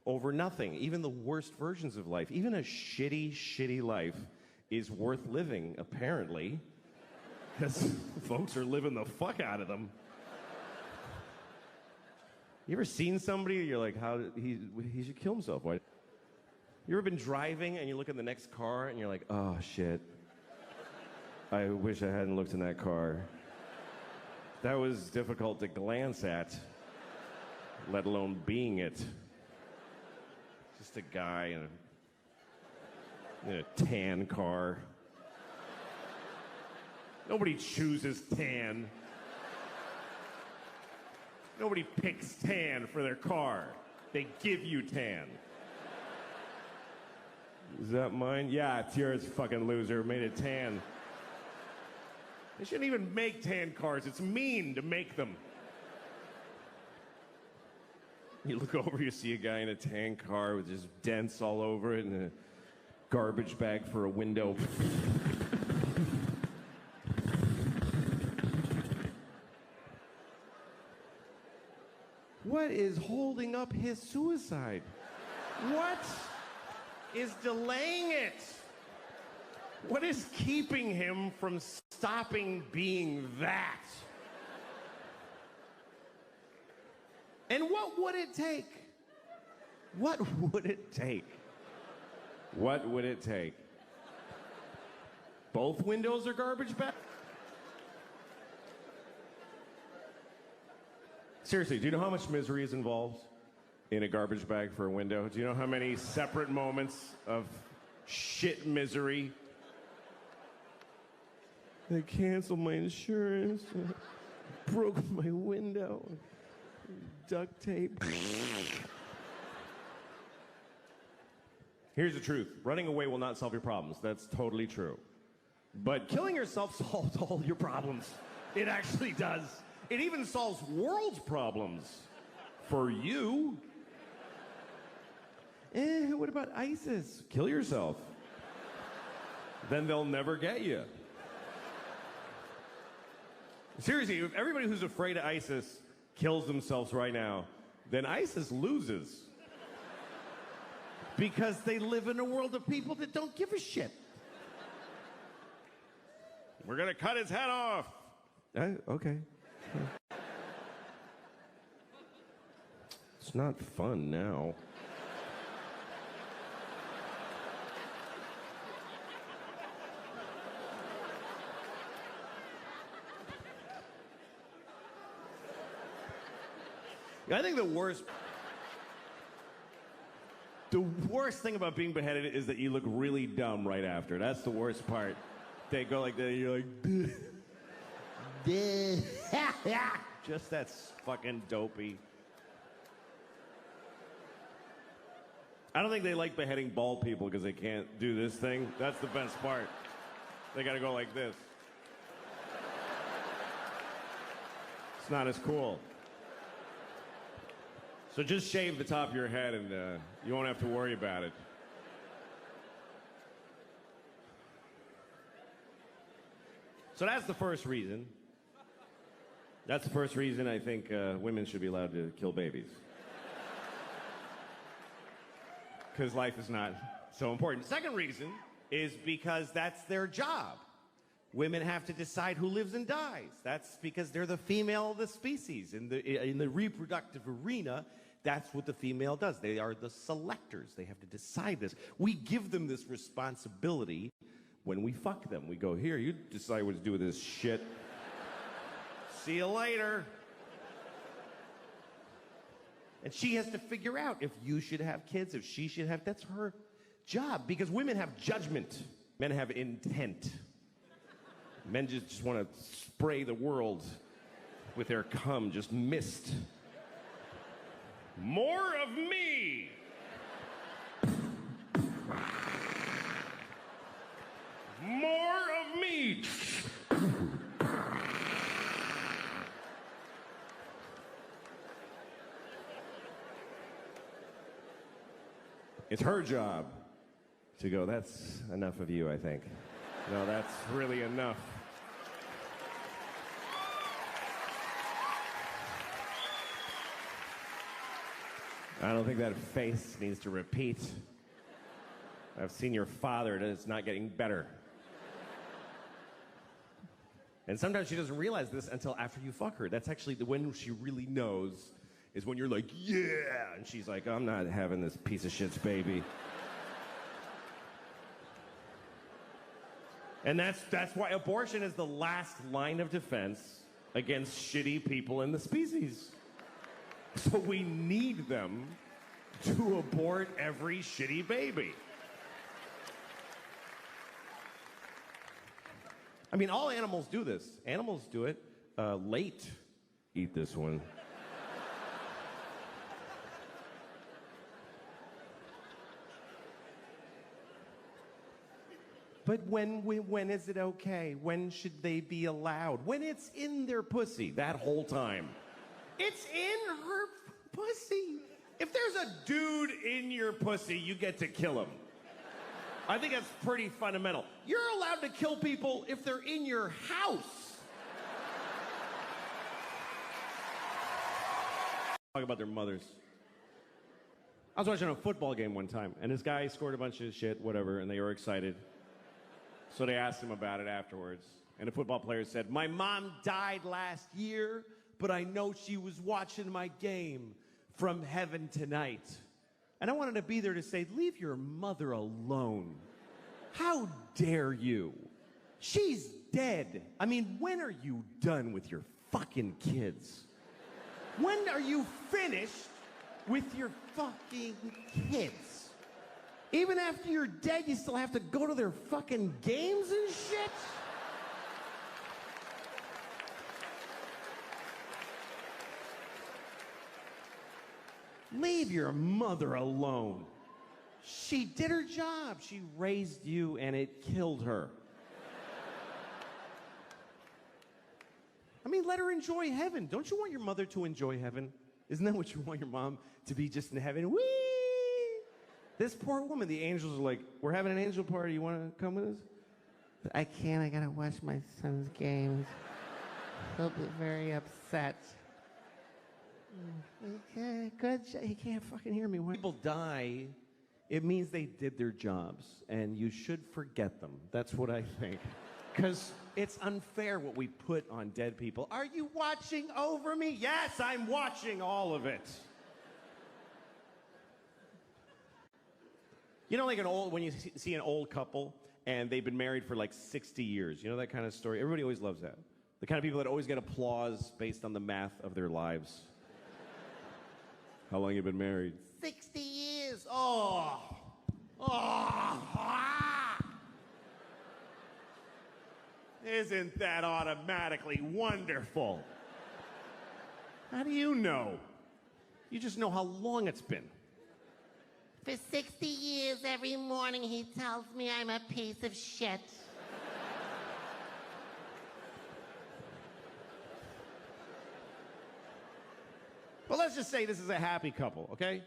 over nothing. Even the worst versions of life, even a shitty, shitty life is worth living, apparently, because folks are living the fuck out of them. You ever seen somebody, you're like, he should kill himself. Why? You ever been driving and you look at the next car and you're like, oh, shit. I wish I hadn't looked in that car. That was difficult to glance at, let alone being it. Just a guy in a tan car. Nobody chooses tan. Nobody picks tan for their car. They give you tan. Is that mine? Yeah, it's yours, fucking loser. Made it tan. They shouldn't even make tan cars. It's mean to make them. You look over, you see a guy in a tan car with just dents all over it and a garbage bag for a window. What is holding up his suicide? What is delaying it? What is keeping him from stopping being that? And what would it take? What would it take? What would it take? Both windows are garbage bags? Seriously, do you know how much misery is involved in a garbage bag for a window? Do you know how many separate moments of shit misery? They canceled my insurance, broke my window, duct tape. Here's the truth. Running away will not solve your problems. That's totally true. But killing yourself solves all your problems. It actually does. It even solves world's problems. For you. What about ISIS? Kill yourself. Then they'll never get you. Seriously, if everybody who's afraid of ISIS kills themselves right now, then ISIS loses. Because they live in a world of people that don't give a shit. We're gonna cut his head off. Okay. It's not fun now. I think the worst thing about being beheaded is that you look really dumb right after. That's the worst part. They go like that, and you're like, just that's fucking dopey. I don't think they like beheading bald people because they can't do this thing. That's the best part. They gotta go like this. It's not as cool. So just shave the top of your head and you won't have to worry about it. So that's the first reason. That's the first reason I think women should be allowed to kill babies. Because life is not so important. Second reason is because that's their job. Women have to decide who lives and dies. That's because they're the female of the species. In the reproductive arena, that's what the female does. They are the selectors. They have to decide this. We give them this responsibility when we fuck them. We go, here, you decide what to do with this shit. See you later. And she has to figure out if you should have kids, if she should have. That's her job. Because women have judgment. Men have intent. Men just want to spray the world with their cum, just mist. More of me! More of me! It's her job to go, that's enough of you, I think. No, that's really enough. I don't think that face needs to repeat. I've seen your father, and it's not getting better. And sometimes she doesn't realize this until after you fuck her. That's actually when she really knows, is when you're like, yeah! And she's like, I'm not having this piece of shit's baby. And that's why abortion is the last line of defense against shitty people in the species. So we need them to abort every shitty baby. I mean, all animals do this. Animals do it late. Eat this one. But when is it okay? When should they be allowed? When it's in their pussy, that whole time. It's in her pussy. If there's a dude in your pussy, you get to kill him. I think that's pretty fundamental. You're allowed to kill people if they're in your house. Talk about their mothers. I was watching a football game one time, and this guy scored a bunch of shit, whatever, and they were excited. So they asked him about it afterwards. And the football player said, my mom died last year, but I know she was watching my game from heaven tonight. And I wanted to be there to say, leave your mother alone. How dare you? She's dead. I mean, when are you done with your fucking kids? When are you finished with your fucking kids? Even after you're dead, you still have to go to their fucking games and shit? Leave your mother alone. She did her job. She raised you and it killed her. I mean, let her enjoy heaven. Don't you want your mother to enjoy heaven? Isn't that what you want your mom to be, just in heaven? Whee! This poor woman, the angels are like, we're having an angel party. You want to come with us? I can't. I gotta watch my son's games. He'll be very upset. Okay, good. He can't fucking hear me. People die, it means they did their jobs, and you should forget them. That's what I think. Because it's unfair what we put on dead people. Are you watching over me? Yes, I'm watching all of it. You know, like when you see an old couple and they've been married for like 60 years, you know that kind of story? Everybody always loves that. The kind of people that always get applause based on the math of their lives. How long you been married? 60 years. Oh. Ah. Isn't that automatically wonderful? How do you know? You just know how long it's been. For 60 years, every morning he tells me I'm a piece of shit. But let's just say this is a happy couple, okay?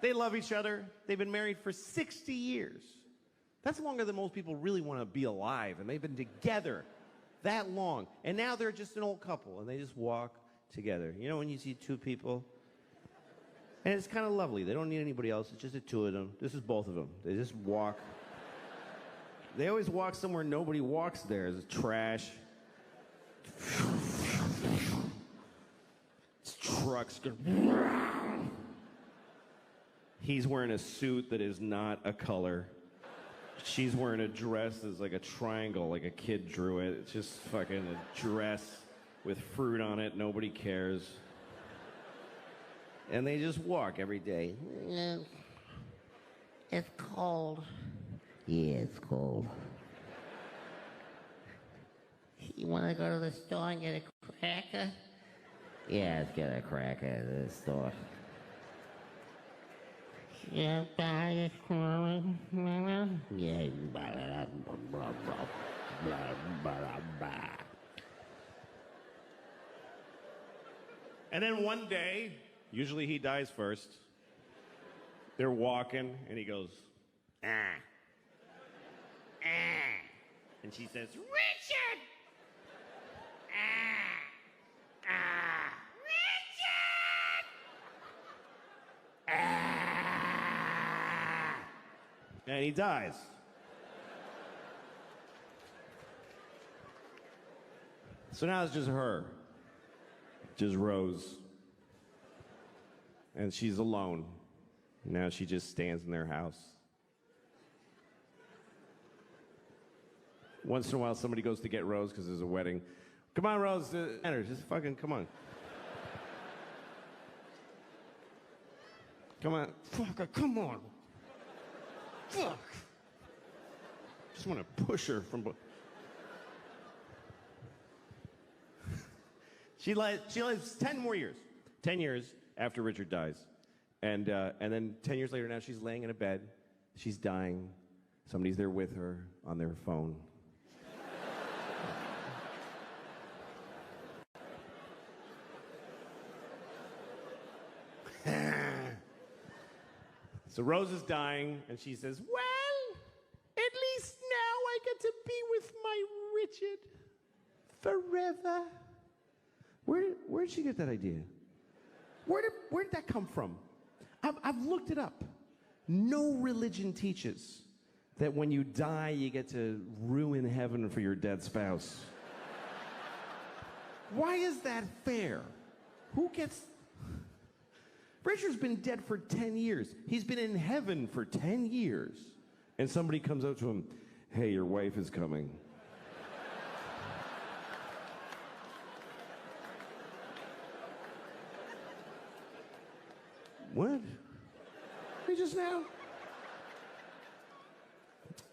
They love each other. They've been married for 60 years. That's longer than most people really want to be alive, and they've been together that long. And now they're just an old couple, and they just walk together. You know when you see two people? And it's kind of lovely. They don't need anybody else. It's just the two of them. This is both of them. They just walk. They always walk somewhere nobody walks there. It's trash. It's trucks. He's wearing a suit that is not a color. She's wearing a dress that's like a triangle, like a kid drew it. It's just fucking a dress with fruit on it. Nobody cares. And they just walk every day. It's cold. Yeah, it's cold. You want to go to the store and get a cracker? Yeah, let's get a cracker at the store. Yeah, buy a cracker. Yeah, And then one day, usually he dies first. They're walking, and he goes, ah. Ah. And she says, Richard! Ah. Ah. Richard! Ah. And he dies. So now it's just her. Just Rose. And she's alone. Now she just stands in their house. Once in a while, somebody goes to get Rose because there's a wedding. Come on, Rose. Enter. Just fucking come on. Come on. Fuck, come on. Fuck. Just want to push her from... She lives 10 more years. 10 years after Richard dies. And then 10 years later, now she's laying in a bed. She's dying. Somebody's there with her on their phone. So Rose is dying, and she says, well, at least now I get to be with my Richard forever. Where did she get that idea? Where did that come from? I've looked it up. No religion teaches that when you die, you get to ruin heaven for your dead spouse. Why is that fair? Who gets... Richard's been dead for 10 years. He's been in heaven for 10 years. And somebody comes up to him, hey, your wife is coming. What? He just now?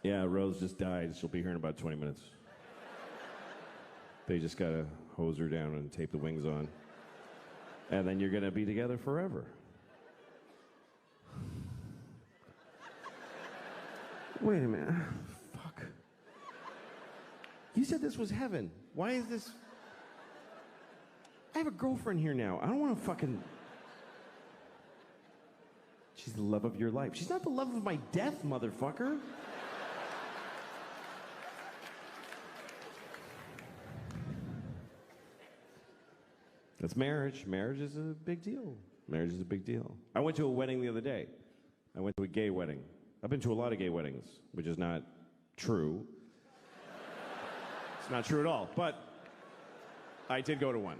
Yeah, Rose just died. She'll be here in about 20 minutes. They just gotta hose her down and tape the wings on. And then you're gonna be together forever. Wait a minute. Fuck. You said this was heaven. Why is this... I have a girlfriend here now. I don't want to fucking... She's the love of your life. She's not the love of my death, motherfucker. That's marriage. Marriage is a big deal. Marriage is a big deal. I went to a wedding the other day. I went to a gay wedding. I've been to a lot of gay weddings, which is not true. It's not true at all, but I did go to one.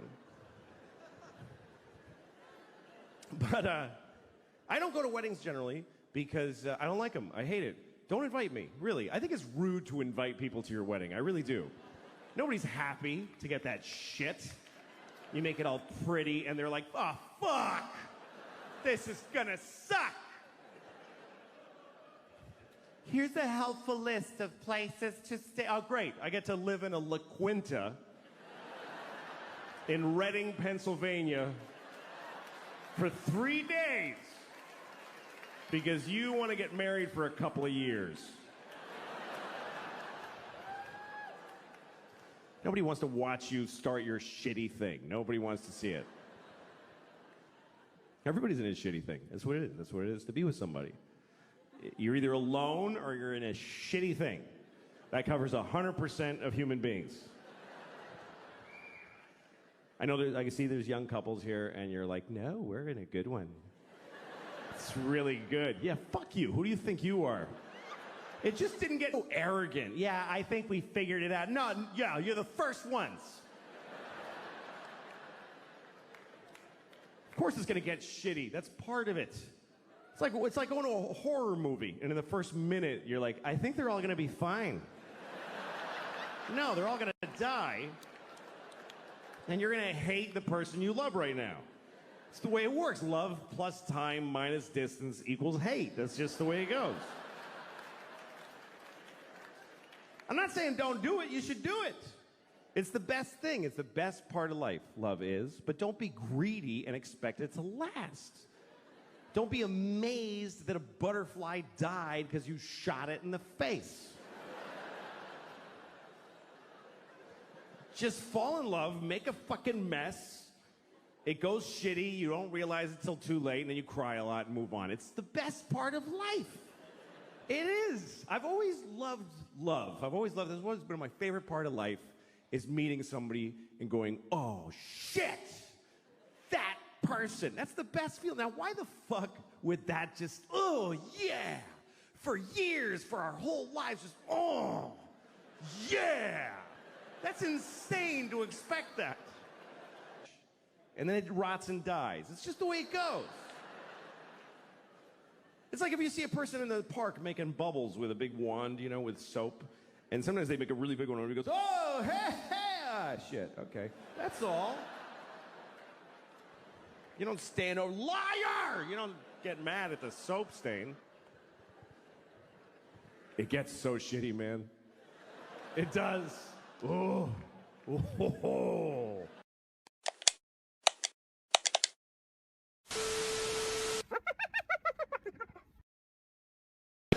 But I don't go to weddings generally because I don't like them. I hate it. Don't invite me, really. I think it's rude to invite people to your wedding. I really do. Nobody's happy to get that shit. You make it all pretty, and they're like, oh, fuck! This is gonna suck! Here's a helpful list of places to stay. Oh, great. I get to live in a La Quinta in Reading, Pennsylvania for 3 days because you want to get married for a couple of years. Nobody wants to watch you start your shitty thing. Nobody wants to see it. Everybody's in a shitty thing. That's what it is. That's what it is to be with somebody. You're either alone or you're in a shitty thing. That covers 100% of human beings. I know I can see there's young couples here, and you're like, no, we're in a good one. It's really good. Yeah, fuck you. Who do you think you are? It just didn't get so arrogant. Yeah, I think we figured it out. No, yeah, you're the first ones. Of course it's gonna get shitty. That's part of it. It's like going to a horror movie, and in the first minute, you're like, I think they're all gonna be fine. No, they're all gonna die, and you're gonna hate the person you love right now. It's the way it works. Love plus time minus distance equals hate. That's just the way it goes. I'm not saying don't do it. You should do it. It's the best thing. It's the best part of life, love is. But don't be greedy and expect it to last. Don't be amazed that a butterfly died because you shot it in the face. Just fall in love, make a fucking mess. It goes shitty, you don't realize it till too late, and then you cry a lot and move on. It's the best part of life. It is. I've always loved love. I've always loved this. It's always been my favorite part of life is meeting somebody and going, oh, shit, that person. That's the best feeling. Now, why the fuck would that just, oh, yeah, for years, for our whole lives, just, oh, yeah. That's insane to expect that. And then it rots and dies. It's just the way it goes. It's like if you see a person in the park making bubbles with a big wand, you know, with soap, and sometimes they make a really big one and everybody goes, oh, hey, hey, ah, shit, okay. That's all. You don't stand over, liar! You don't get mad at the soap stain. It gets so shitty, man. It does. Oh. Oh.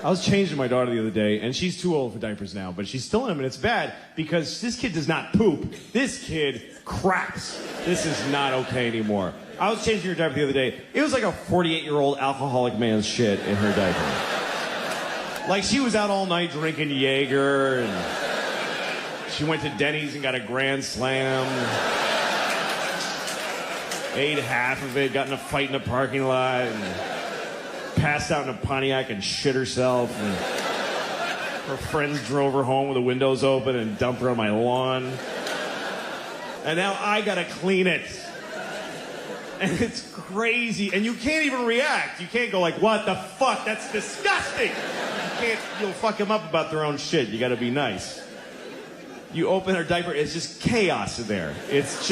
I was changing my daughter the other day, and she's too old for diapers now, but she's still in them, and it's bad because this kid does not poop. This kid craps. This is not okay anymore. I was changing her diaper the other day. It was like a 48-year-old alcoholic man's shit in her diaper. Like she was out all night drinking Jaeger, and she went to Denny's and got a Grand Slam. Ate half of it, got in a fight in the parking lot, and passed out in a Pontiac and shit herself. And her friends drove her home with the windows open and dumped her on my lawn. And now I gotta clean it. And it's crazy. And you can't even react. You can't go like, what the fuck? That's disgusting. You'll fuck them up about their own shit. You gotta be nice. You open her diaper, it's just chaos in there. It's just